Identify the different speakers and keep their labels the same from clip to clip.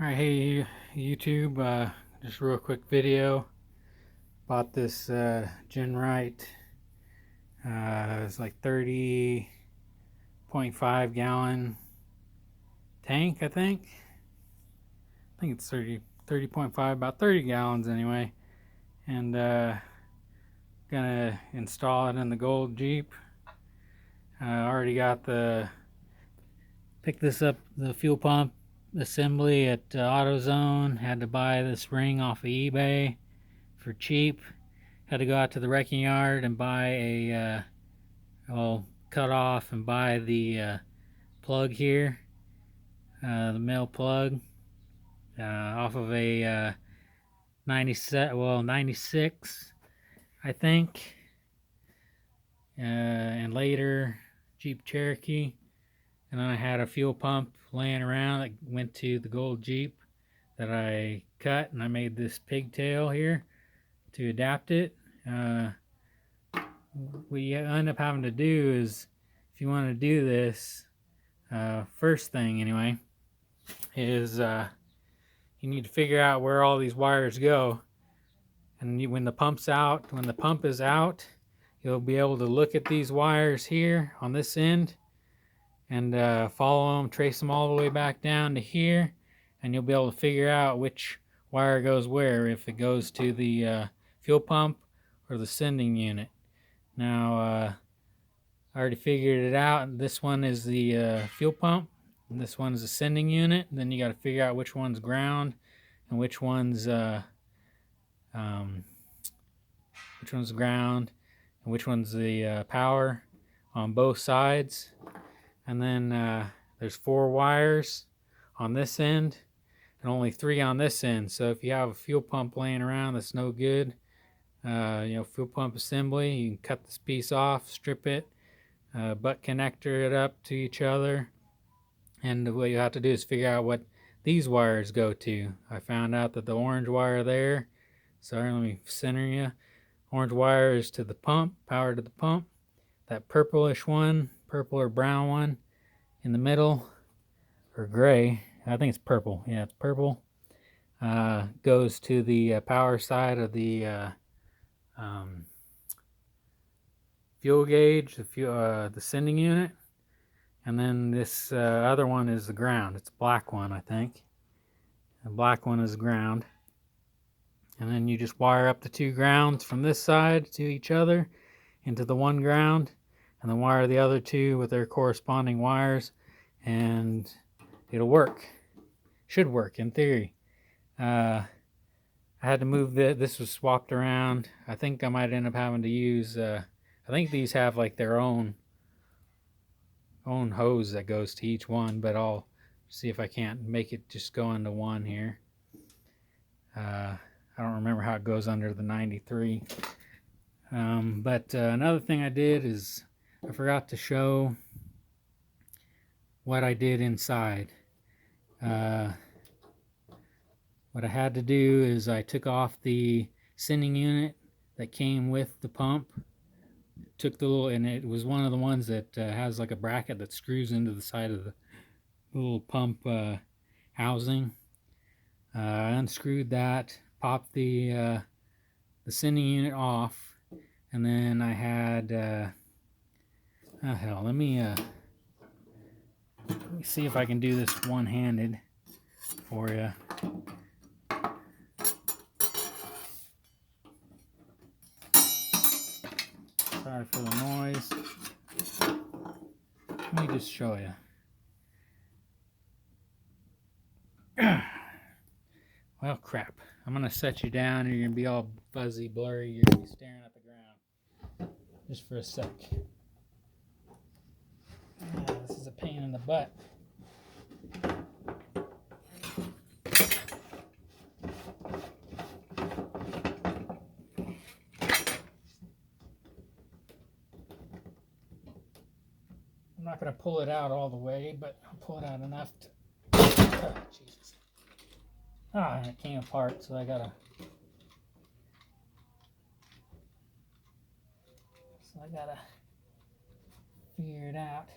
Speaker 1: Alright, hey YouTube, just a real quick video. Bought this genright. It's like 30.5 gallon tank, I think. I think it's 30.5, about 30 gallons anyway. And gonna install it in the Gold Jeep. Already got picked this up, the fuel pump assembly at AutoZone. Had to buy this ring off of eBay for cheap. Had to go out to the wrecking yard and buy a cut off and buy the plug here, the male plug, off of a 96 I think, and later Jeep Cherokee. And then I had a fuel pump laying around that went to the Gold Jeep that I cut, and I made this pigtail here to adapt it. What you end up having to do is, if you want to do this, first thing anyway, is you need to figure out where all these wires go. And when the pump is out, you'll be able to look at these wires here on this end and follow them, trace them all the way back down to here, and you'll be able to figure out which wire goes where, if it goes to the fuel pump or the sending unit. Now, I already figured it out. This one is the fuel pump, and this one is the sending unit. Then you got to figure out which one's ground and which one's ground and which one's the power on both sides. And then there's 4 wires on this end and only 3 on this end. So if you have a fuel pump laying around that's no good, fuel pump assembly, you can cut this piece off, strip it, butt connector it up to each other, and what you have to do is figure out what these wires go to. I found out that the orange wire there, sorry, let me center you. Orange wire is to the pump, power to the pump. That purplish one, purple or brown one in the middle, or gray, I think it's purple, yeah, it's purple, goes to the power side of the fuel gauge, the sending unit. And then this other one is the ground. It's a black one, I think. The black one is ground. And then you just wire up the 2 grounds from this side to each other into the one ground, and then wire the other 2 with their corresponding wires, and it'll work. Should work in theory. I had to move this was swapped around. I think I might end up having to use I think these have like their own hose that goes to each one, but I'll see if I can't make it just go into one here. I don't remember how it goes under the 93. But another thing I did is I forgot to show what I did inside. What I had to do is I took off the sending unit that came with the pump. Took the little, and it was one of the ones that has like a bracket that screws into the side of the little pump housing. I unscrewed that, popped the sending unit off, and then I had oh hell, let me see if I can do this one-handed for you. Sorry for the noise. Let me just show you. Well, crap. I'm going to set you down and you're going to be all fuzzy, blurry. You're going to be staring at the ground. Just for a sec. This is a pain in the butt. I'm not going to pull it out all the way, but I'll pull it out enough to... Oh, Jesus. And it came apart, so I gotta figure it out.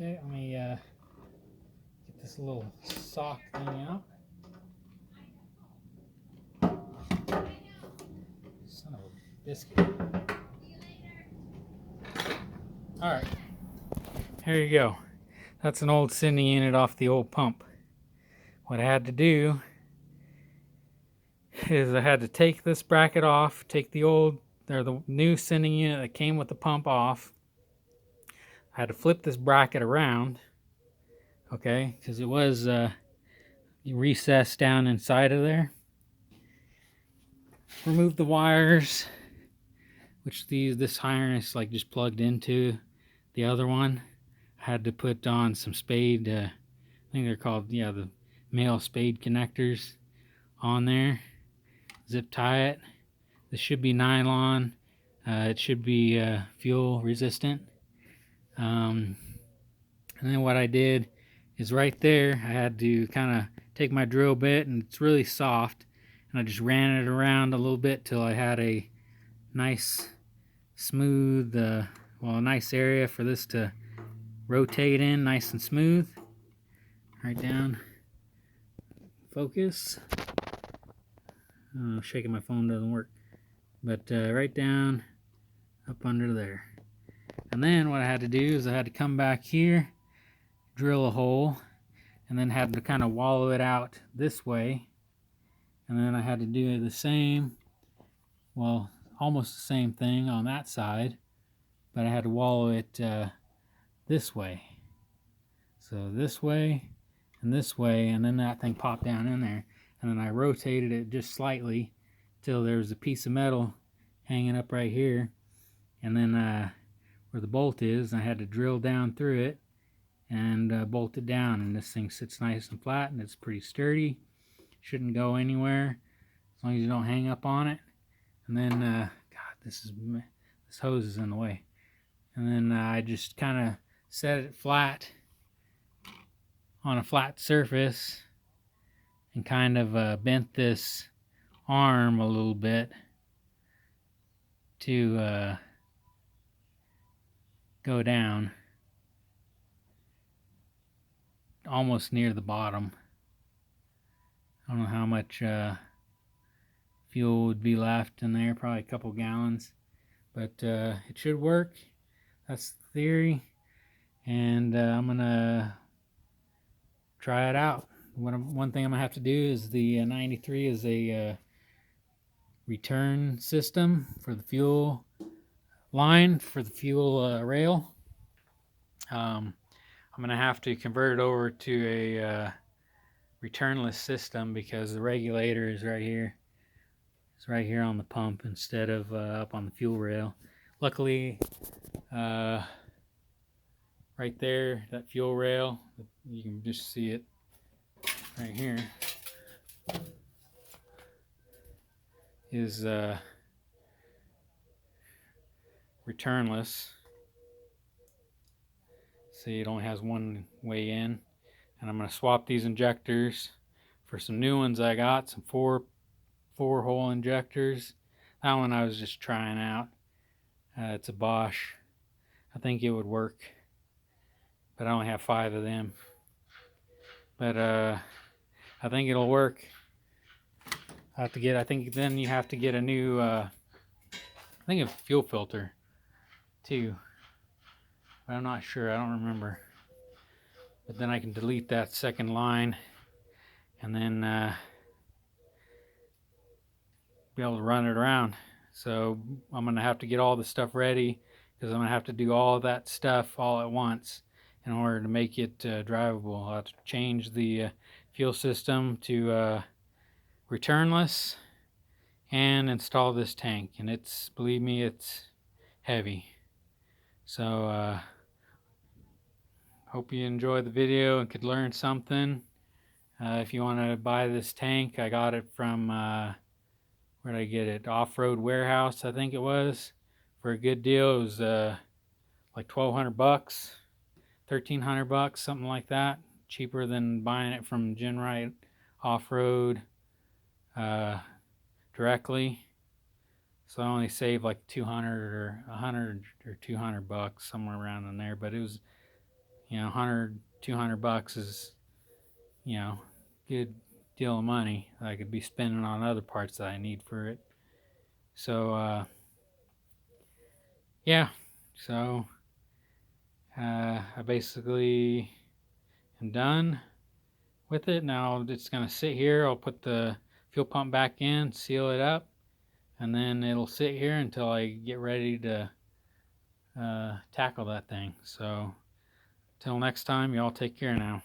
Speaker 1: Okay, let me get this little sock thing out. Son of a biscuit. Alright, here you go. That's an old sending unit off the old pump. What I had to do is I had to take this bracket off, take the new sending unit that came with the pump off. I had to flip this bracket around, okay, because it was recessed down inside of there. Remove the wires, which this iron is like just plugged into the other one. I had to put on some spade, I think they're called, yeah, the male spade connectors on there. Zip tie it. This should be nylon. It should be fuel resistant. And then what I did is right there, I had to kind of take my drill bit, and it's really soft, and I just ran it around a little bit till I had a nice smooth, a nice area for this to rotate in nice and smooth. Right down. Focus. Shaking my phone doesn't work. But right down, up under there. And then what I had to do is I had to come back here, drill a hole, and then had to kind of wallow it out this way. And then I had to do the same, well, almost the same thing on that side, but I had to wallow it this way. So this way, and then that thing popped down in there. And then I rotated it just slightly till there was a piece of metal hanging up right here. And then where the bolt is, I had to drill down through it and bolt it down. And this thing sits nice and flat, and it's pretty sturdy. Shouldn't go anywhere as long as you don't hang up on it. And then, God, this hose is in the way. And then I just kind of set it flat on a flat surface and kind of bent this arm a little bit to go down almost near the bottom. I don't know how much fuel would be left in there, probably a couple gallons, but it should work. That's the theory, and I'm gonna try it out. One thing I'm gonna have to do is the 93 is a return system for the fuel line, for the fuel rail. I'm gonna have to convert it over to a returnless system because the regulator is right here. It's right here on the pump instead of up on the fuel rail. Luckily, right there, that fuel rail, you can just see it right here, is returnless. See, it only has one way in. And I'm going to swap these injectors for some new ones I got, some four hole injectors. That one I was just trying out. It's a Bosch. I think it would work, but I only have 5 of them. But I think it'll work. I think then you have to get a new, I think a fuel filter too. But I'm not sure, I don't remember. But then I can delete that second line and then be able to run it around. So I'm going to have to get all the stuff ready because I'm going to have to do all of that stuff all at once in order to make it drivable. I'll have to change the fuel system to returnless and install this tank. And it's, believe me, it's heavy. So hope you enjoyed the video and could learn something. If you want to buy this tank, I got it from, where did I get it? Off-Road Warehouse, I think it was, for a good deal. It was like $1,200, $1,300, something like that. Cheaper than buying it from Genright Off-Road directly. So I only saved like 200 or 100 or $200, somewhere around in there. But it was, 100, $200 is, good deal of money that I could be spending on other parts that I need for it. So, yeah. So, I basically am done with it. Now it's going to sit here. I'll put the fuel pump back in, seal it up, and then it'll sit here until I get ready to tackle that thing. So, till next time, y'all take care now.